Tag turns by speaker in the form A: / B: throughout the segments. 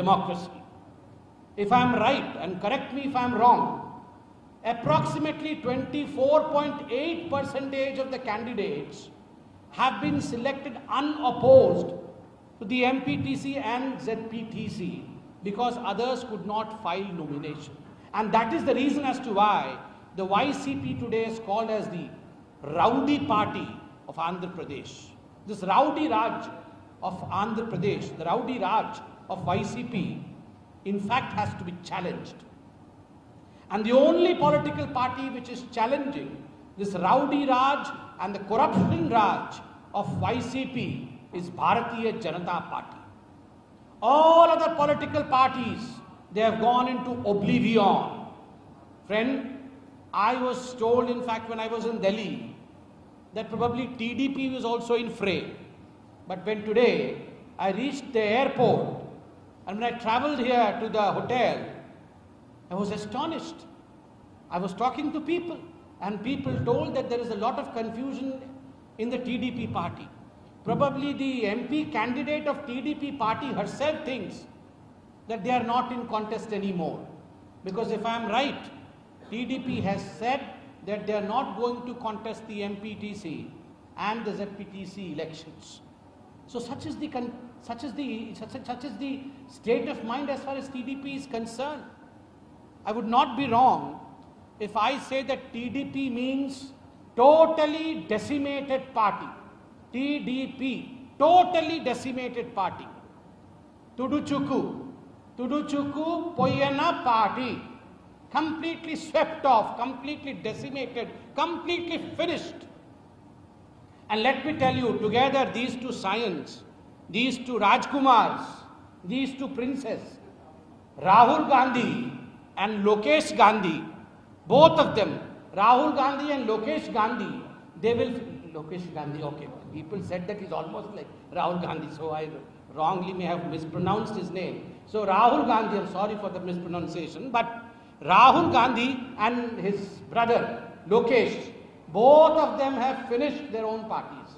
A: democracy. If I am right, and correct me if I am wrong, approximately 24.8% of the candidates have been selected unopposed to the MPTC and ZPTC because others could not file nomination. And that is the reason as to why the YCP today is called as the Rowdy Party of Andhra Pradesh. This Rowdy Raj of Andhra Pradesh, the Rowdy Raj of YCP, in fact has to be challenged. And the only political party which is challenging this Rowdy Raj and the corruption Raj of YCP is Bharatiya Janata Party. All other political parties, they have gone into oblivion. Friend, I was told, in fact, when I was in Delhi, that probably TDP was also in fray. But when today I reached the airport and when I traveled here to the hotel, I was astonished. I was talking to people and people told that there is a lot of confusion in the TDP party. Probably the MP candidate of TDP party herself thinks that they are not in contest anymore. Because if I am right, TDP has said that they are not going to contest the MPTC and the ZPTC elections. So such is the state of mind as far as TDP is concerned. I would not be wrong if I say that TDP means totally decimated party. TDP, totally decimated party. Tuduchuku Poyana party, completely swept off, completely decimated, completely finished. And let me tell you, together these two scions, these two Rajkumars, these two princes, Rahul Gandhi and Lokesh Gandhi, both of them, Rahul Gandhi and Lokesh Gandhi, they will, Lokesh Gandhi, okay, people said that he's almost like Rahul Gandhi, so I wrongly may have mispronounced his name. So Rahul Gandhi, I'm sorry for the mispronunciation, but Rahul Gandhi and his brother Lokesh, both of them have finished their own parties.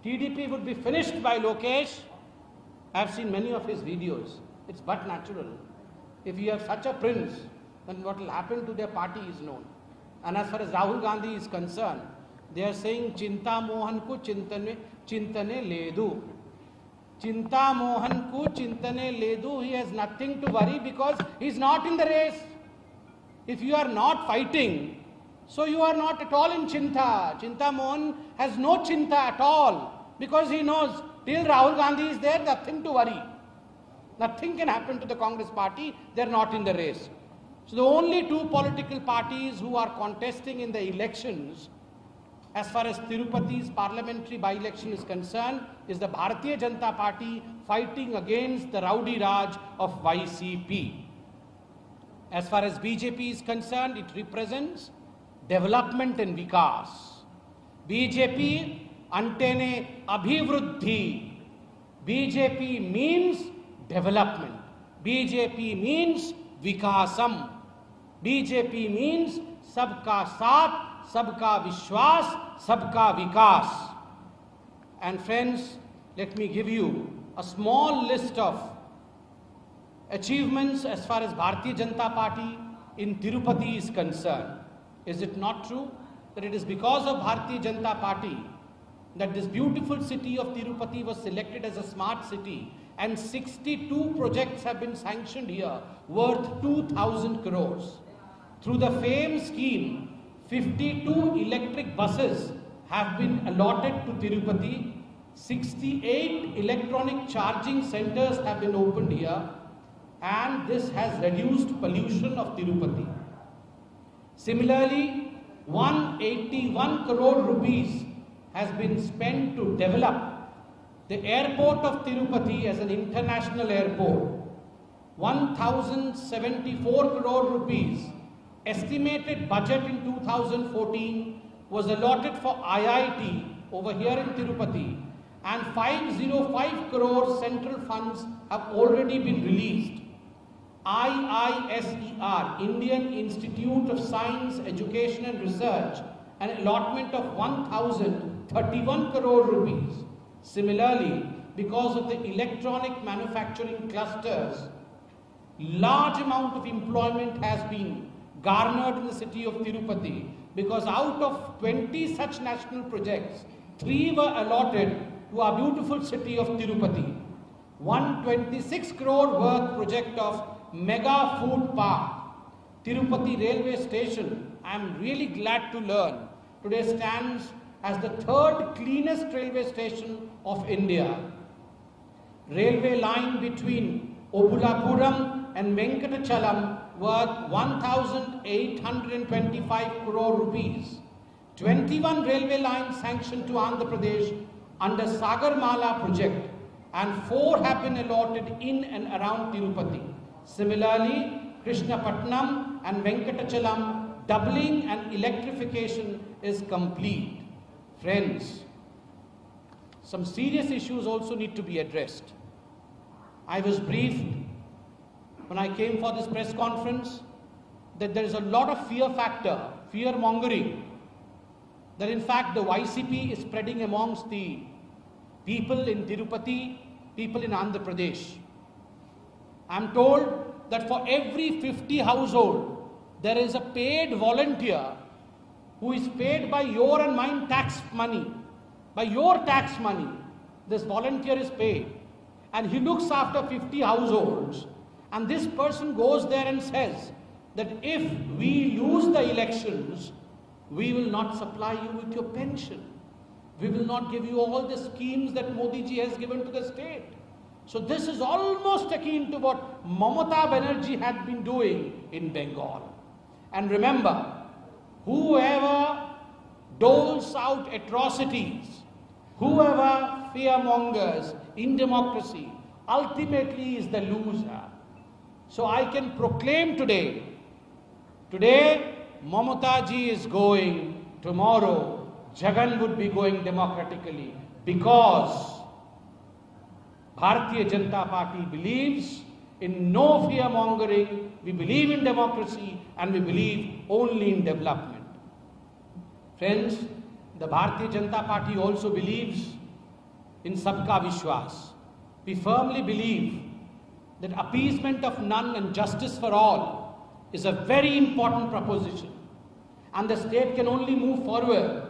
A: TDP would be finished by Lokesh. I have seen many of his videos. It's but natural. If you have such a prince, then what will happen to their party is known. And as far as Rahul Gandhi is concerned, they are saying Chinta Mohan ko chintane ledu. Chinta Mohan ko chintane ledu. He has nothing to worry because he is not in the race. If you are not fighting, so you are not at all in Chinta. Chinta Mohan has no Chinta at all because he knows till Rahul Gandhi is there, nothing to worry. Nothing can happen to the Congress party. They are not in the race. So the only two political parties who are contesting in the elections as far as Tirupati's parliamentary by-election is concerned is the Bharatiya Janata Party fighting against the Rowdy Raj of YCP. As far as BJP is concerned, it represents development and vikas. BJP antene abhivruddhi. BJP means development. BJP means vikasam. BJP means sabka saath, sabka vishwas, sabka vikas. And friends, let me give you a small list of achievements as far as Bharatiya Janata Party in Tirupati is concerned. Is it not true that it is because of Bharatiya Janata Party that this beautiful city of Tirupati was selected as a smart city and 62 projects have been sanctioned here worth 2,000 crores. Through the FAME scheme, 52 electric buses have been allotted to Tirupati, 68 electronic charging centers have been opened here, and this has reduced pollution of Tirupati. Similarly, 181 crore rupees has been spent to develop the airport of Tirupati as an international airport. 1,074 crore rupees estimated budget in 2014 was allotted for IIT over here in Tirupati, and 505 crore central funds have already been released. IISER, Indian Institute of Science, Education and Research, an allotment of 1,031 crore rupees. Similarly, because of the electronic manufacturing clusters, large amount of employment has been garnered in the city of Tirupati, because out of 20 such national projects, 3 were allotted to our beautiful city of Tirupati. 126 crore worth project of mega food park. Tirupati railway station, I am really glad to learn, today stands as the 3rd cleanest railway station of India. Railway line between Obulapuram and Venkatachalam worth 1,825 crore rupees. 21 railway lines sanctioned to Andhra Pradesh under Sagarmala project, and 4 have been allotted in and around Tirupati. Similarly, Krishnapatnam and Venkatachalam doubling and electrification is complete. Friends, some serious issues also need to be addressed. I was briefed when I came for this press conference that there is a lot of fear factor, fear mongering, that in fact the YCP is spreading amongst the people in Tirupati, people in Andhra Pradesh. I am told that for every 50 household, there is a paid volunteer who is paid by your and mine tax money. By your tax money, this volunteer is paid. And he looks after 50 households. And this person goes there and says that if we lose the elections, we will not supply you with your pension. We will not give you all the schemes that Modi ji has given to the state. So this is almost akin to what Mamata Banerjee had been doing in Bengal. And remember, whoever doles out atrocities, whoever fearmongers in democracy, ultimately is the loser. So I can proclaim today Mamata ji is going, tomorrow Jagan would be going democratically, because Bharatiya Janata Party believes in no fear mongering, we believe in democracy, and we believe only in development. Friends, the Bharatiya Janata Party also believes in Sabka Vishwas. We firmly believe that appeasement of none and justice for all is a very important proposition. And the state can only move forward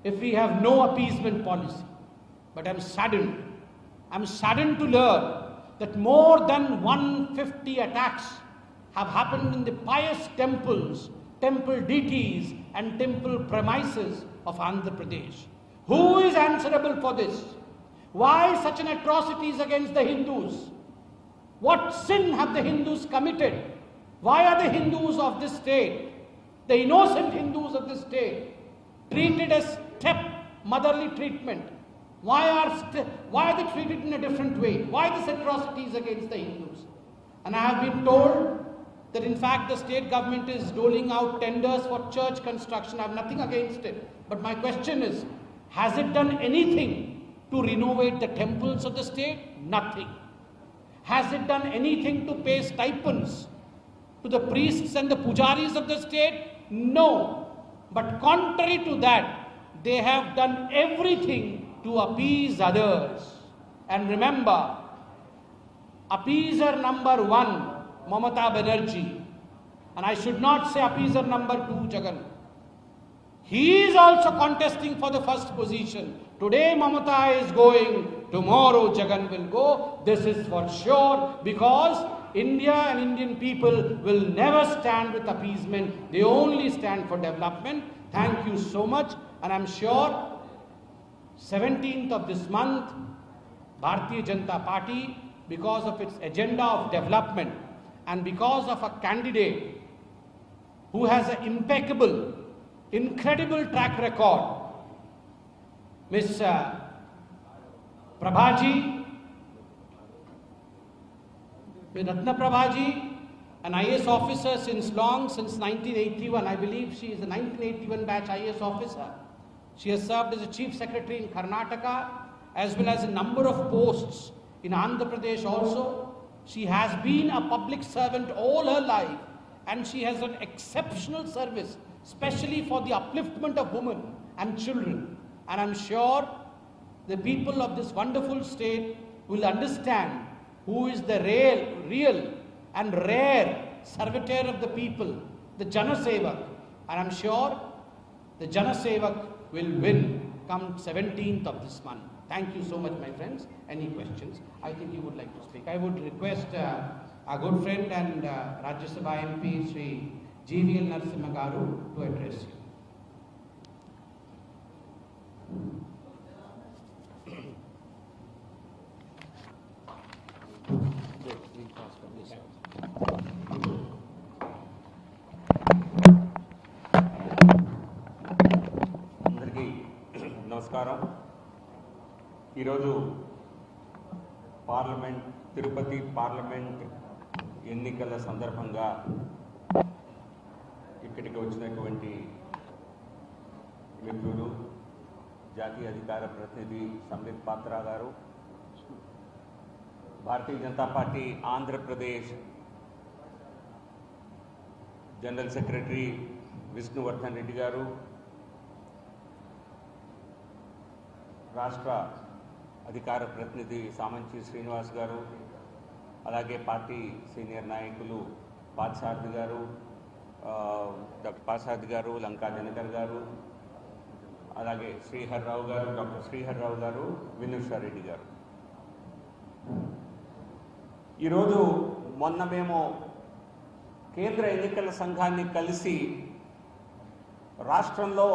A: if we have no appeasement policy. But I'm saddened to learn that more than 150 attacks have happened in the pious temples, temple deities and temple premises of Andhra Pradesh. Who is answerable for this? Why such an atrocities against the Hindus? What sin have the Hindus committed? Why are the Hindus of this state, the innocent Hindus of this state, treated as step-motherly treatment? Why are they treated in a different way? Why these atrocities against the Hindus? And I have been told that in fact the state government is doling out tenders for church construction. I have nothing against it. But my question is, has it done anything to renovate the temples of the state? Nothing. Has it done anything to pay stipends to the priests and the pujaris of the state? No. But contrary to that, they have done everything to appease others. And remember, appeaser number 1, Mamata Banerjee, and I should not say appeaser number 2, Jagan. He is also contesting for the first position. Today Mamata is going, tomorrow Jagan will go. This is for sure, because India and Indian people will never stand with appeasement. They only stand for development. Thank you so much. And I'm sure 17th of this month, Bharatiya Janata Party, because of its agenda of development and because of a candidate who has an impeccable, incredible track record, Ms. Prabhaji, Ratna Prabhaji, an IAS officer since 1981. I believe she is a 1981 batch IAS officer. She has served as a chief secretary in Karnataka, as well as a number of posts in Andhra Pradesh also. She has been a public servant all her life, and she has done exceptional service, especially for the upliftment of women and children. And I'm sure the people of this wonderful state will understand who is the real and rare servitor of the people, the Jana Sevak. And I'm sure the Jana Sevak will win come 17th of this month. Thank you so much, my friends. Any questions? I think you would like to speak. I would request our good friend and Rajya Sabha MP, Sri GVL Narasimha Garu, to address you.
B: నమస్కారం. ఈరోజు Tirupati parliament ఎన్నికల సందర్భంగా ఇక్కడికి వచ్చినటువంటి మిత్రులు, జాతీయ అధికార ప్రతినిధి Sambit Patra garu, Bharatiya Janata party Andhra Pradesh general secretary Vishnuvardhan Reddy garu, రాష్ట్ర అధికార ప్రతినిధి సామంచి శ్రీనివాస్ గారు, అలాగే పార్టీ సీనియర్ నాయకులు పార్థసారథి గారు, డాక్టర్ పార్థసారథి గారు, లంకా దినకర్ గారు, అలాగే శ్రీహర్రావు గారు, డాక్టర్ శ్రీహర్రావు గారు, వినూషారెడ్డి గారు. ఈరోజు మొన్న మేము కేంద్ర ఎన్నికల సంఘాన్ని కలిసి రాష్ట్రంలో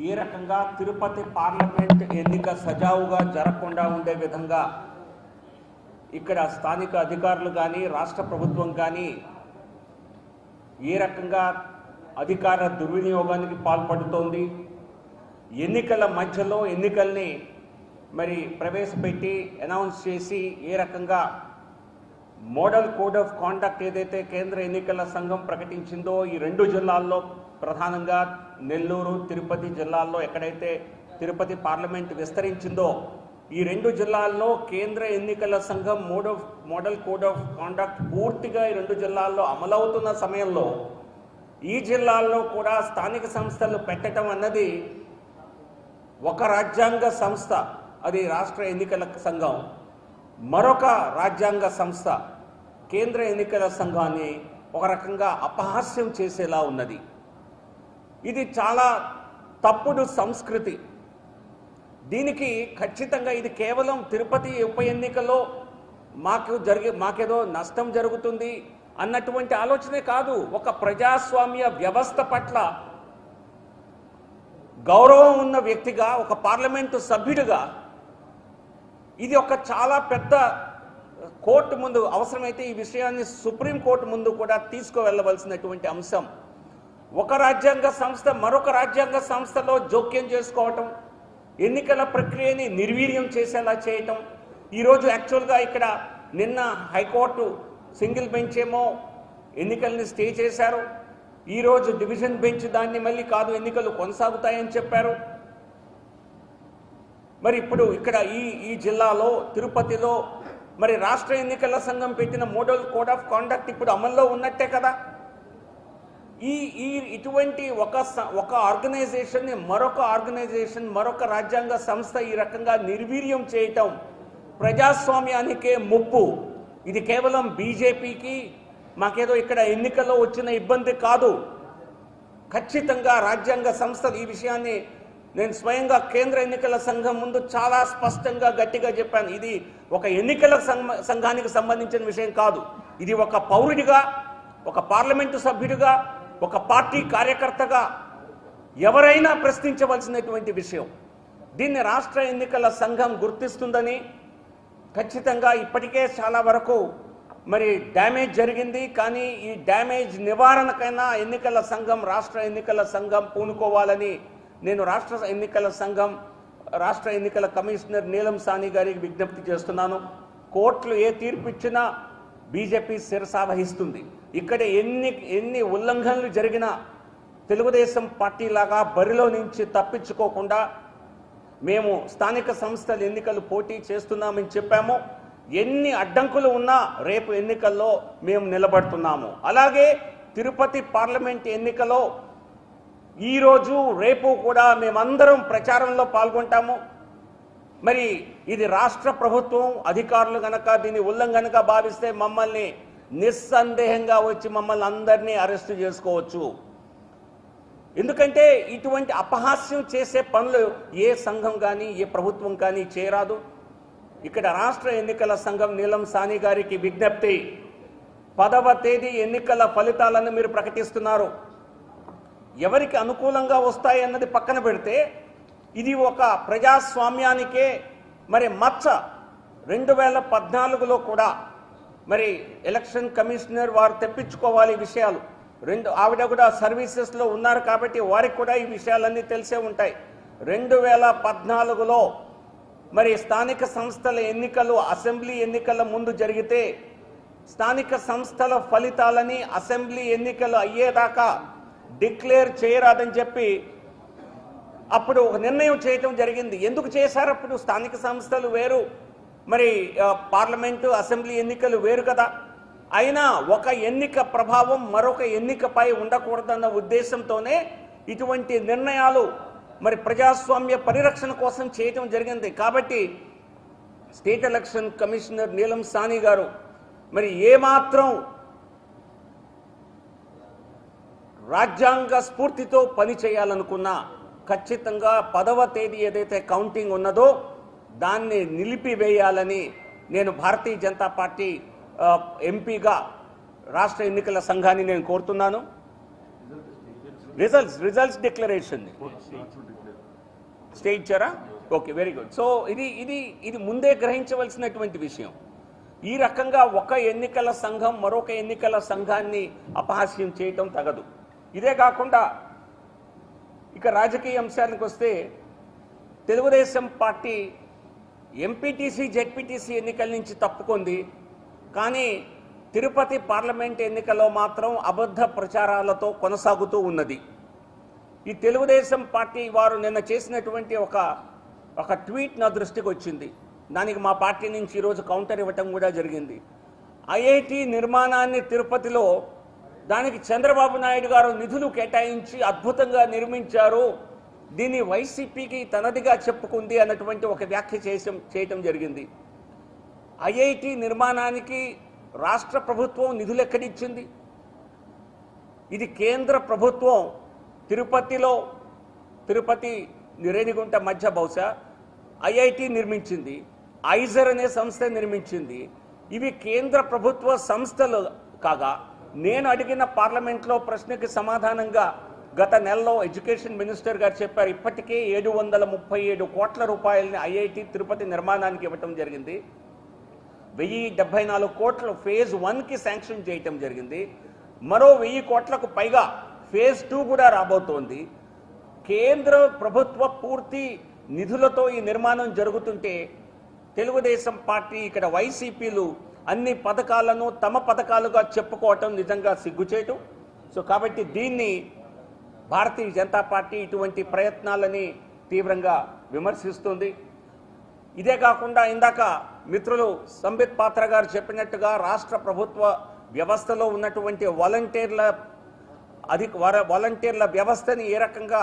B: ఏ రకంగా తిరుపతి పార్లమెంట్ ఎన్నిక సజావుగా జరగకుండా ఉండే విధంగా ఇక్కడ స్థానిక అధికారులు కానీ రాష్ట్ర ప్రభుత్వం కానీ ఏ రకంగా అధికార దుర్వినియోగానికి పాల్పడుతోంది, ఎన్నికల మధ్యలో ఎన్నికల్ని మరి ప్రవేశపెట్టి అనౌన్స్ చేసి ఏ రకంగా మోడల్ కోడ్ ఆఫ్ కాండక్ట్ ఏదైతే కేంద్ర ఎన్నికల సంఘం ప్రకటించిందో ఈ రెండు జిల్లాల్లో, ప్రధానంగా నెల్లూరు తిరుపతి జిల్లాల్లో ఎక్కడైతే తిరుపతి పార్లమెంట్ విస్తరించిందో ఈ రెండు జిల్లాల్లో కేంద్ర ఎన్నికల సంఘం మోడల్ కోడ్ ఆఫ్ కాండక్ట్ పూర్తిగా ఈ రెండు జిల్లాల్లో అమలవుతున్న సమయంలో ఈ జిల్లాల్లో కూడా స్థానిక సంస్థలు పెట్టడం అన్నది ఒక రాజ్యాంగ సంస్థ, అది రాష్ట్ర ఎన్నికల సంఘం, మరొక రాజ్యాంగ సంస్థ కేంద్ర ఎన్నికల సంఘాన్ని ఒక రకంగా అపహాస్యం చేసేలా ఉన్నది. ఇది చాలా తప్పుడు సంస్కృతి. దీనికి ఖచ్చితంగా ఇది కేవలం తిరుపతి ఉప ఎన్నికలో మాకేదో నష్టం జరుగుతుంది అన్నటువంటి ఆలోచనే కాదు. ఒక ప్రజాస్వామ్య వ్యవస్థ పట్ల గౌరవం ఉన్న వ్యక్తిగా, ఒక పార్లమెంటు సభ్యుడిగా ఇది ఒక చాలా పెద్ద కోర్టు ముందు, అవసరమైతే ఈ విషయాన్ని సుప్రీంకోర్టు ముందు కూడా తీసుకువెళ్ళవలసినటువంటి అంశం. ఒక రాజ్యాంగ సంస్థ మరొక రాజ్యాంగ సంస్థలో జోక్యం చేసుకోవటం, ఎన్నికల ప్రక్రియని నిర్వీర్యం చేసేలా చేయటం. ఈరోజు యాక్చువల్గా ఇక్కడ నిన్న హైకోర్టు సింగిల్ బెంచ్ ఏమో ఎన్నికల్ని స్టే చేశారు, ఈరోజు డివిజన్ బెంచ్ దాన్ని మళ్ళీ కాదు ఎన్నికలు కొనసాగుతాయని చెప్పారు. మరి ఇప్పుడు ఇక్కడ ఈ జిల్లాలో తిరుపతిలో మరి రాష్ట్ర ఎన్నికల సంఘం పెట్టిన మోడల్ కోడ్ ఆఫ్ కాండక్ట్ ఇప్పుడు అమల్లో ఉన్నట్టే కదా. ఇటువంటి ఒక ఆర్గనైజేషన్ని మరొక రాజ్యాంగ సంస్థ ఈ రకంగా నిర్వీర్యం చేయటం ప్రజాస్వామ్యానికే ముప్పు. ఇది కేవలం బీజేపీకి మాకేదో ఇక్కడ ఎన్నికల్లో వచ్చిన ఇబ్బంది కాదు. ఖచ్చితంగా రాజ్యాంగ సంస్థలు ఈ విషయాన్ని నేను స్వయంగా కేంద్ర ఎన్నికల సంఘం ముందు చాలా స్పష్టంగా గట్టిగా చెప్పాను. ఇది ఒక ఎన్నికల సంఘానికి సంబంధించిన విషయం కాదు. ఇది ఒక పౌరుడిగా, ఒక పార్లమెంటు సభ్యుడిగా, ఒక పార్టీ కార్యకర్తగా ఎవరైనా ప్రశ్నించవలసినటువంటి విషయం. దీన్ని రాష్ట్ర ఎన్నికల సంఘం గుర్తిస్తుందని, ఖచ్చితంగా ఇప్పటికే చాలా వరకు మరి డ్యామేజ్ జరిగింది. కానీ ఈ డ్యామేజ్ నివారణకైనా రాష్ట్ర ఎన్నికల సంఘం పూనుకోవాలని నేను రాష్ట్ర ఎన్నికల కమిషనర్ నీలం సాని గారికి విజ్ఞప్తి చేస్తున్నాను. కోర్టులు ఏ తీర్పు ఇచ్చినా బీజేపీ శిరసావహిస్తుంది. ఇక్కడ ఎన్ని ఉల్లంఘనలు జరిగినా తెలుగుదేశం పార్టీ లాగా బరిలో నుంచి తప్పించుకోకుండా మేము స్థానిక సంస్థల ఎన్నికలు పోటీ చేస్తున్నామని చెప్పాము. ఎన్ని అడ్డంకులు ఉన్నా రేపు ఎన్నికల్లో మేము నిలబడుతున్నాము. అలాగే తిరుపతి పార్లమెంట్ ఎన్నికలో ఈరోజు రేపు కూడా మేమందరం ప్రచారంలో పాల్గొంటాము. మరి ఇది రాష్ట్ర ప్రభుత్వం అధికారులు గనక దీని ఉల్లంఘనగా భావిస్తే మమ్మల్ని నిస్సందేహంగా వచ్చి మమ్మల్ని అందరినీ అరెస్టు చేసుకోవచ్చు. ఎందుకంటే ఇటువంటి అపహాస్యం చేసే పనులు ఏ సంఘం కానీ ఏ ప్రభుత్వం కానీ చేయరాదు. ఇక్కడ రాష్ట్ర ఎన్నికల సంఘం నీలం సాని గారికి విజ్ఞప్తి, 10వ తేదీ ఎన్నికల ఫలితాలను మీరు ప్రకటిస్తున్నారు. ఎవరికి అనుకూలంగా వస్తాయి అన్నది పక్కన పెడితే ఇది ఒక ప్రజాస్వామ్యానికే మరి మచ్చ. 2014లో కూడా మరి ఎలక్షన్ కమిషనర్ వారు తెప్పించుకోవాలి ఈ విషయాలు. ఆవిడ కూడా సర్వీసెస్లో ఉన్నారు కాబట్టి వారికి కూడా ఈ విషయాలన్నీ తెలిసే ఉంటాయి. 2014లో మరి స్థానిక సంస్థల ఎన్నికలు అసెంబ్లీ ఎన్నికల ముందు జరిగితే స్థానిక సంస్థల ఫలితాలని అసెంబ్లీ ఎన్నికలు అయ్యేదాకా డిక్లేర్ చేయరాదని చెప్పి అప్పుడు ఒక నిర్ణయం చేయటం జరిగింది. ఎందుకు చేశారు? అప్పుడు స్థానిక సంస్థలు వేరు, మరి పార్లమెంటు అసెంబ్లీ ఎన్నికలు వేరు కదా. అయినా ఒక ఎన్నిక ప్రభావం మరొక ఎన్నికపై ఉండకూడదన్న ఉద్దేశంతోనే ఇటువంటి నిర్ణయాలు మరి ప్రజాస్వామ్య పరిరక్షణ కోసం చేయటం జరిగింది. కాబట్టి స్టేట్ ఎలక్షన్ కమిషనర్ నీలం సాని గారు మరి ఏమాత్రం రాజ్యాంగ స్ఫూర్తితో పని చేయాలనుకున్నా ఖచ్చితంగా 10వ తేదీ ఏదైతే కౌంటింగ్ ఉన్నదో దాన్ని నిలిపివేయాలని నేను భారతీయ జనతా పార్టీ ఎంపీగా రాష్ట్ర ఎన్నికల సంఘాన్ని నేను కోరుతున్నాను. రిజల్ట్స్ డిక్లరేషన్ స్టే ఇచ్చారా? Okay, very good. సో ఇది ముందే గ్రహించవలసినటువంటి విషయం. ఈ రకంగా ఒక ఎన్నికల సంఘం మరొక ఎన్నికల సంఘాన్ని అపహాస్యం చేయటం తగదు. ఇదే కాకుండా ఇక రాజకీయ అంశానికి వస్తే తెలుగుదేశం పార్టీ ఎంపీటీసీ జెడ్పీటీసీ ఎన్నికల నుంచి తప్పుకుంది. కానీ తిరుపతి పార్లమెంట్ ఎన్నికల్లో మాత్రం అబద్ధ ప్రచారాలతో కొనసాగుతూ ఉన్నది. ఈ తెలుగుదేశం పార్టీ వారు నిన్న చేసినటువంటి ఒక ట్వీట్ నా దృష్టికి వచ్చింది. దానికి మా పార్టీ నుంచి ఈరోజు కౌంటర్ ఇవ్వటం కూడా జరిగింది. ఐఐటి నిర్మాణాన్ని తిరుపతిలో దానికి చంద్రబాబు నాయుడు గారు నిధులు కేటాయించి అద్భుతంగా నిర్మించారు, దీన్ని వైసీపీకి తనదిగా చెప్పుకుంది అన్నటువంటి ఒక వ్యాఖ్య చేయటం జరిగింది. ఐఐటి నిర్మాణానికి రాష్ట్ర ప్రభుత్వం నిధులు ఎక్కడిచ్చింది? ఇది కేంద్ర ప్రభుత్వం తిరుపతి రేణిగుంట మధ్య బహుశా ఐఐటి నిర్మించింది, ఐజర్ అనే సంస్థ నిర్మించింది. ఇవి కేంద్ర ప్రభుత్వ సంస్థలు కాగా నేను అడిగిన పార్లమెంట్లో ప్రశ్నకి సమాధానంగా గత నెలలో ఎడ్యుకేషన్ మినిస్టర్ గారు చెప్పారు, ఇప్పటికే 737 కోట్ల రూపాయలని ఐఐటి తిరుపతి నిర్మాణానికి ఇవ్వటం జరిగింది. 1074 కోట్లు ఫేజ్ 1కి శాంక్షన్ చేయటం జరిగింది. మరో 1000 కోట్లకు పైగా ఫేజ్ 2 కూడా రాబోతోంది. కేంద్ర ప్రభుత్వ పూర్తి నిధులతో ఈ నిర్మాణం జరుగుతుంటే తెలుగుదేశం పార్టీ ఇక్కడ వైసీపీలు అన్ని పథకాలను తమ పథకాలుగా చెప్పుకోవటం నిజంగా సిగ్గుచేటు. సో కాబట్టి దీన్ని భారతీయ జనతా పార్టీ ఇటువంటి ప్రయత్నాలని తీవ్రంగా విమర్శిస్తుంది. ఇదే కాకుండా ఇందాక మిత్రులు సంబిత్ పాత్ర గారు చెప్పినట్టుగా రాష్ట్ర ప్రభుత్వ వ్యవస్థలో ఉన్నటువంటి వాలంటీర్ల వ్యవస్థని ఏ రకంగా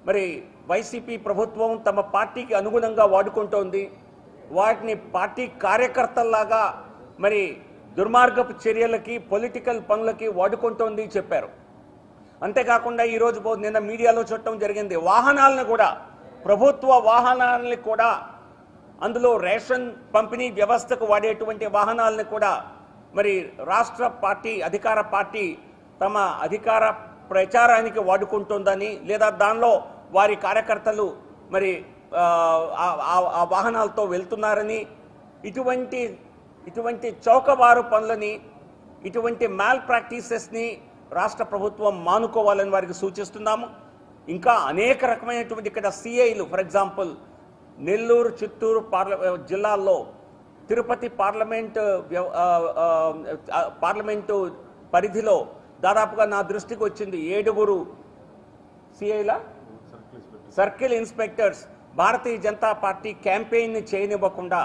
B: మరి వైసీపీ ప్రభుత్వం తమ పార్టీకి అనుగుణంగా వాడుకుంటోంది, వాటిని పార్టీ కార్యకర్తల్లాగా మరి దుర్మార్గపు చర్యలకి పొలిటికల్ పనులకి వాడుకుంటోంది చెప్పారు. అంతేకాకుండా ఈరోజు నిన్న మీడియాలో చూడటం జరిగింది, వాహనాలను కూడా ప్రభుత్వ వాహనాలని కూడా అందులో రేషన్ పంపిణీ వ్యవస్థకు వాడేటువంటి వాహనాలను కూడా మరి రాష్ట్ర పార్టీ అధికార పార్టీ తమ అధికార ప్రచారానికి వాడుకుంటుందని, లేదా దానిలో వారి కార్యకర్తలు మరి ఆ వాహనాలతో వెళ్తున్నారని, ఇటువంటి చౌకబారు పనులని, ఇటువంటి మ్యాల్ ప్రాక్టీసెస్ని రాష్ట్ర ప్రభుత్వం మానుకోవాలని వారికి సూచిస్తున్నాము. ఇంకా అనేక రకమైనటువంటి ఇక్కడ సిఐలు, ఫర్ ఎగ్జాంపుల్ నెల్లూరు చిత్తూరు జిల్లాల్లో తిరుపతి పార్లమెంటు పరిధిలో దాదాపుగా నా దృష్టికి వచ్చింది 7 సిఐల సర్కిల్ ఇన్స్పెక్టర్స్ భారతీయ జనతా పార్టీ క్యాంపెయిన్ని చేయనివ్వకుండా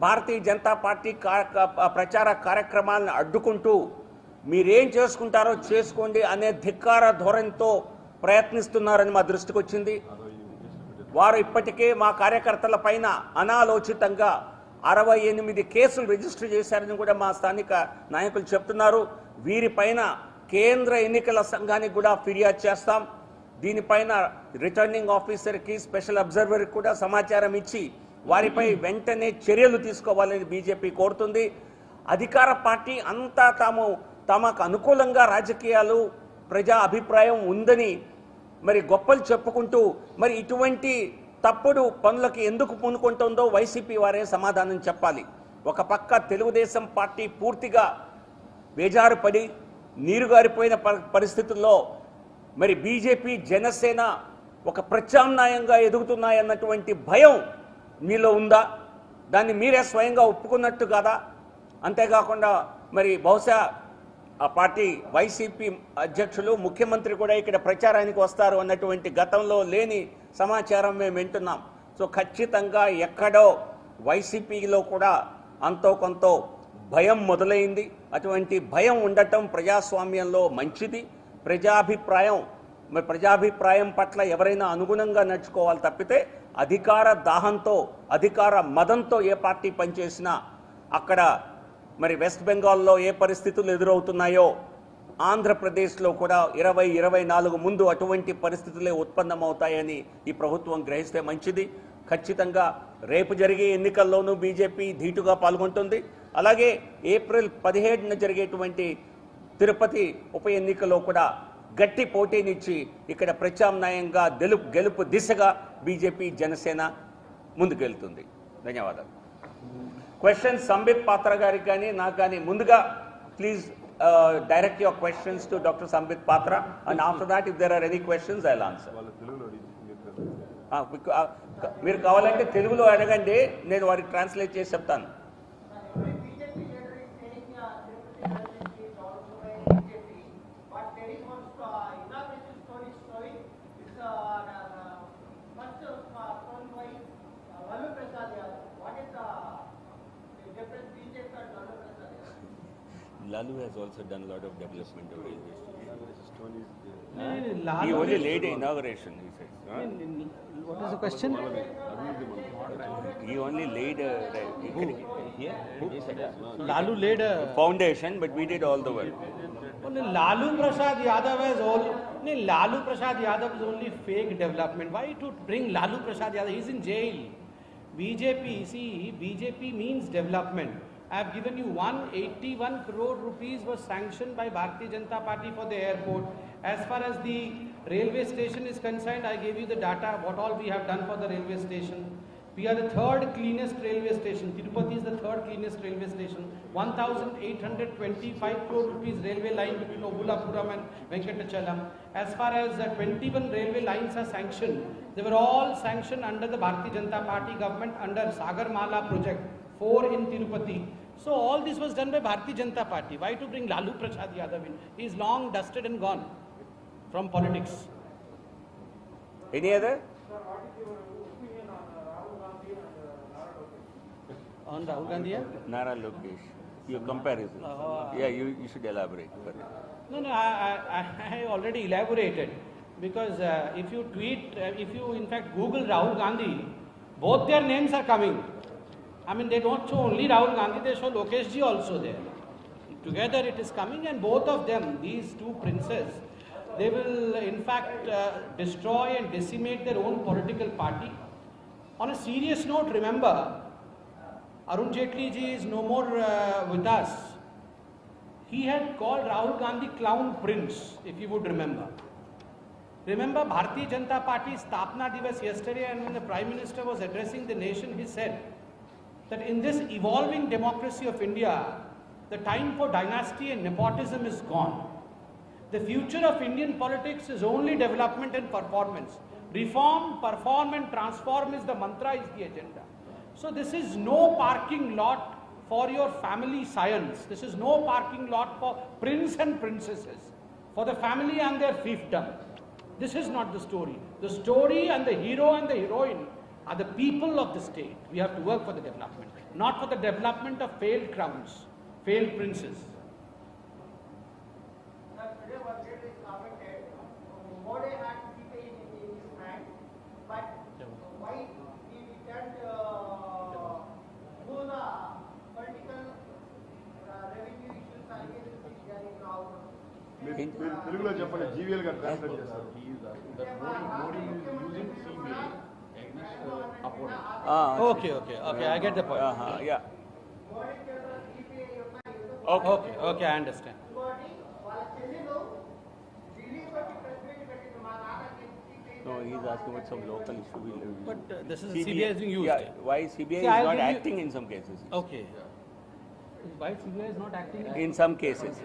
B: భారతీయ జనతా పార్టీ ప్రచార కార్యక్రమాలను అడ్డుకుంటూ మీరేం చేసుకుంటారో చేసుకోండి అనే ధిక్కార ధోరణితో ప్రయత్నిస్తున్నారని మా దృష్టికి వచ్చింది. వారు ఇప్పటికే మా కార్యకర్తల పైన అనాలోచితంగా 68 కేసులు రిజిస్టర్ చేశారని కూడా మా స్థానిక నాయకులు చెప్తున్నారు. వీరిపైన కేంద్ర ఎన్నికల సంఘానికి కూడా ఫిర్యాదు చేస్తాం. దీనిపైన రిటర్నింగ్ ఆఫీసర్కి, స్పెషల్ అబ్జర్వర్కి కూడా సమాచారం ఇచ్చి వారిపై వెంటనే చర్యలు తీసుకోవాలని బీజేపీ కోరుతుంది. అధికార పార్టీ అంతా తమకు అనుకూలంగా రాజకీయాలు, ప్రజా అభిప్రాయం ఉందని మరి గొప్పలు చెప్పుకుంటూ మరి ఇటువంటి తప్పుడు పనులకు ఎందుకు పూనుకుంటుందో వైసీపీ వారే సమాధానం చెప్పాలి. ఒక పక్క తెలుగుదేశం పార్టీ పూర్తిగా బేజారుపడి నీరుగారిపోయిన పరిస్థితుల్లో మరి బీజేపీ, జనసేన ఒక ప్రత్యామ్నాయంగా ఎదుగుతున్నాయన్నటువంటి భయం మీలో ఉందా? దాన్ని మీరే స్వయంగా ఒప్పుకున్నట్టు కదా? అంతేకాకుండా మరి బహుశా ఆ పార్టీ వైసీపీ అధ్యక్షులు, ముఖ్యమంత్రి కూడా ఇక్కడ ప్రచారానికి వస్తారు అన్నటువంటి గతంలో లేని సమాచారం మేము వింటున్నాం. సో ఖచ్చితంగా ఎక్కడో వైసీపీలో కూడా అంతో కొంత భయం మొదలైంది. అటువంటి భయం ఉండటం ప్రజాస్వామ్యంలో మంచిది. ప్రజాభిప్రాయం పట్ల ఎవరైనా అనుగుణంగా నడుచుకోవాలి తప్పితే అధికార దాహంతో, అధికార మదంతో ఏ పార్టీ పనిచేసినా అక్కడ మరి వెస్ట్ బెంగాల్లో ఏ పరిస్థితులు ఎదురవుతున్నాయో ఆంధ్రప్రదేశ్లో కూడా 2024 ముందు అటువంటి పరిస్థితులే ఉత్పన్నమవుతాయని ఈ ప్రభుత్వం గ్రహిస్తే మంచిది. ఖచ్చితంగా రేపు జరిగే ఎన్నికల్లోనూ బీజేపీ ధీటుగా పాల్గొంటుంది. అలాగే ఏప్రిల్ 17న జరిగేటువంటి తిరుపతి ఉప ఎన్నికలో కూడా గట్టి పోటీనిచ్చి ఇక్కడ ప్రత్యామ్నాయంగా గెలుపు దిశగా బీజేపీ, జనసేన ముందుకెళ్తుంది. ధన్యవాదాలు. క్వశ్చన్ సంబిత్ పాత్ర గారికి కానీ నాకు కానీ ముందుగా please direct your questions to doctor Sambit Patra and after that if there are any questions I will answer. మీరు కావాలంటే తెలుగులో అడగండి, నేను వారికి ట్రాన్స్లేట్ చేసి చెప్తాను. Lalu has also done a lot of development of railway stations. He only laid the inauguration, he said.
A: What is the question?
B: He only laid
A: Lalu laid a
B: foundation, but we did all the work.
A: Lalu Prasad Yadav is only fake development. Why to bring Lalu Prasad Yadav? He's in jail. BJP means development. I have given you 181 crore rupees was sanctioned by Bharatiya Janata Party for the airport. As far as the railway station is concerned, I gave you the data, what all we have done for the railway station. We are the third cleanest railway station. Tirupati is the third cleanest railway station. 1,825 crore rupees railway line between Obulapuram and Venkatachalam. As far as 21 railway lines are sanctioned, they were all sanctioned under the Bharatiya Janata Party government under Sagarmala project, 4 in Tirupati. So all this was done by Bharatiya Janata Party. Why to bring Lalu Prasad Yadav in? He is long dusted and gone from politics.
B: Any other?
A: On Rahul Gandhi?
B: Nara Lokesh. Your comparison. Yeah, you should elaborate.
A: No, I already elaborated. Because if you tweet, if you in fact Google Rahul Gandhi, both their names are coming. I mean, they don't show only Rahul Gandhi, they show Lokesh ji also there. Together it is coming, and both of them, these two princes, they will in fact destroy and decimate their own political party. On a serious note, remember, Arun Jaitley ji is no more with us. He had called Rahul Gandhi clown prince, if you would remember. Remember Bharatiya Janata Party's Stapna Divas yesterday, and when the Prime Minister was addressing the nation, he said that in this evolving democracy of India, the time for dynasty and nepotism is gone. The future of Indian politics is only development and performance. Reform, perform and transform is the mantra, is the agenda. So this is no parking lot for your family science. This is no parking lot for prince and princesses, for the family and their fiefdom. This is not the story. The story and the hero and the heroine are the people of the state. We have to work for the development, not for the development of failed crowns, failed princes.
C: Today was commented, Modi had CPI in his hand, but తెలుగులో చెప్పండి, జీవీఎల్ గారు translate చేస్తారు.
A: Okay, I get the point.
B: Yeah.
A: Okay, I understand.
B: No, he's asking about some local issue.
A: But this is CBI is being used.
B: Yeah, why CBI
A: See,
B: is
A: I'll
B: not
A: give you-
B: acting in some cases?
A: Okay. Why CBI is not acting?
B: In some cases.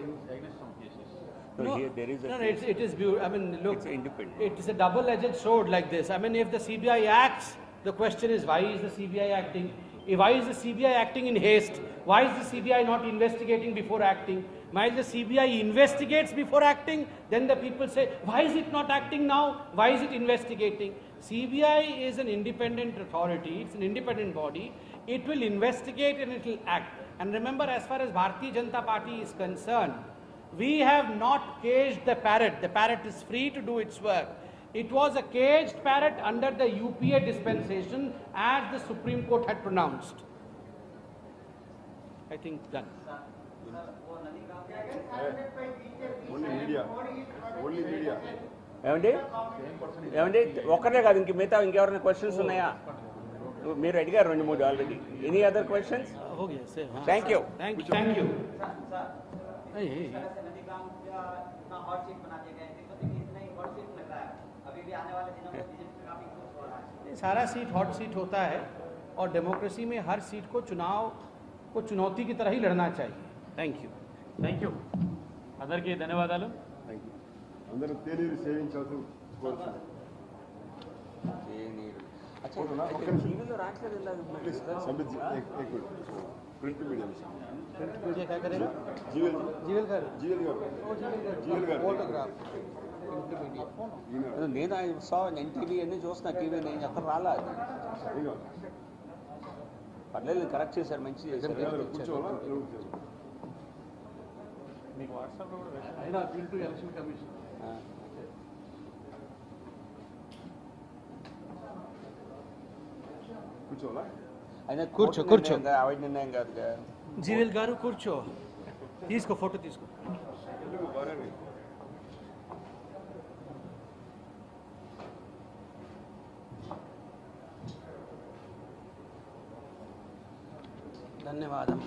B: No,
A: No,
B: here there is a
A: no,
B: case.
A: it is I mean, look,
B: It's independent.
A: it is a double-edged sword like this. I mean, if the CBI acts, the question is why is the CBI acting? Why is the CBI acting in haste? Why is the CBI not investigating before acting? Why the CBI investigates before acting? Then the people say, why is it not acting now? Why is it investigating? CBI is an independent authority. It's an independent body. It will investigate and it will act. And remember, as far as Bharatiya Janata Party is concerned, we have not caged the parrot. The parrot is free to do its work. It was a caged parrot under the UPA dispensation as the Supreme Court had pronounced. I think done.
C: Only media
B: ఏమండి ఒక్కరే కాదు, ఇంక మిగతా ఇంకెవరైనా questions ఉన్నాయా? మీరు అడిగారు 2-3 already. Any other questions?
A: हो गया sir.
B: Thank you.
A: Thank you. Hey.
D: इतना हॉट सीट बना दिया गया है, तिरुपति की इतना ही हॉट सीट लग रहा है, अभी भी आने वाले दिनों में बीजेपी का काफी खुश हो रहा है.
A: ये सारा सीट हॉट सीट होता है और डेमोक्रेसी में हर सीट को चुनाव को चुनौती की तरह ही लड़ना चाहिए. Thank you.
E: అందరికీ ధన్యవాదాలు.
C: అందరూ తేనీరు సేవించాల్సి కోరుతున్నాను.
B: అచ్చా, టీవీలో రావట్లేదు ఇలా.
C: प्लीज सबमिट एक मिनट प्रिंट मीडिया
A: ये क्या करेगा?
C: जीएल
A: जीवेल कर.
C: जीएल गाరు
A: फोटोग्राफ.
B: నేను ఎన్టీవీ అన్ని చూస్తున్నా, టీవీ నేను ఎక్కడ రాలా. పర్లేదు, కరెక్ట్ చేశారు, మంచి చేశారు.
C: కూర్చోవాలా?
E: మీకు వాట్సాప్లో కూడా అయినా అపీల్ టు ఎలక్షన్ కమిషన్.
C: కూర్చోవాలా?
B: అయినా
A: కూర్చో.
B: అవాయిడ్ నిర్ణయం కాదుగా.
A: జీవేల్ గారు కూర్చో. తీసుకో, ఫోటో తీసుకో.
C: ఎందుకు బాగానే
A: ధన్యవాదం.